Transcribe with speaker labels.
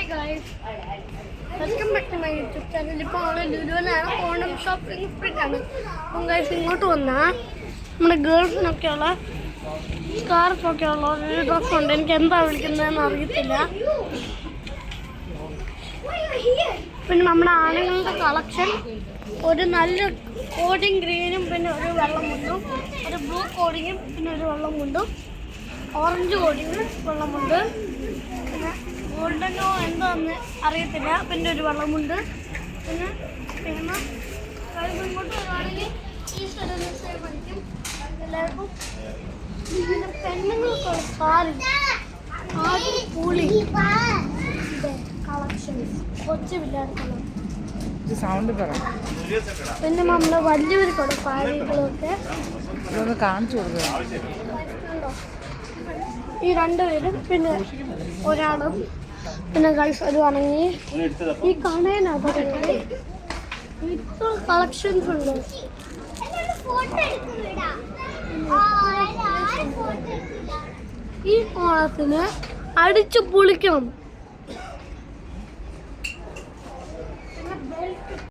Speaker 1: Hi guys, welcome back to my YouTube channel. ഇപ്പോൾ നമ്മൾ ലുലുവിലാണ്, Onam shopping സ്പ്രിൻ്റാണ്. അപ്പം ഗൈസ് ഇങ്ങോട്ട് വന്നാൽ നമ്മുടെ ഗേൾസിനൊക്കെയുള്ള സ്കാർഫൊക്കെയുള്ള ഒരു ഡ്രസ്സുണ്ട്. എനിക്ക് എന്താ വിളിക്കുന്നതെന്ന് അറിയത്തില്ല. പിന്നെ നമ്മുടെ ആണുങ്ങളുടെ കളക്ഷൻ ഒരു നല്ല കോഡിങ് ഗ്രീനും പിന്നെ ഒരു വെള്ളമുണ്ടും, ഒരു ബ്ലൂ കോഡിങ്ങും പിന്നെ ഒരു വെള്ളമുണ്ടും, ഓറഞ്ച് കോഡിങ്ങും വെള്ളമുണ്ട്, പിന്നെ ഗോൾഡനോ എന്താന്ന് അറിയത്തില്ല, പിന്നെ ഒരു വെള്ളമുണ്ട്. പിന്നെ പിന്നെ ഇങ്ങോട്ട് വരുവാണെങ്കിൽ ഈ സ്ഥലം പഠിക്കും എല്ലാവർക്കും. പിന്നെ പെണ്ണുങ്ങൾക്കുള്ള സാരി ആദ്യം കൂളി കളക്ഷൻസ് കൊച്ചു പിള്ളേർക്കുള്ള. പിന്നെ നമ്മള് വലിയവർക്കുള്ള സാരികളൊക്കെ
Speaker 2: കാണിച്ചു കൊടുക്കുക.
Speaker 1: ഈ രണ്ടുപേരും പിന്നെ ഒരാളും പിന്നെ ഗൾഫ് വരുവാണെങ്കിൽ ഈ കണേനകത്ത് ഇത്ര കളക്ഷൻസ് ഉണ്ട്. ഈ ഓണത്തിന് അടിച്ചു പൊളിക്കണം.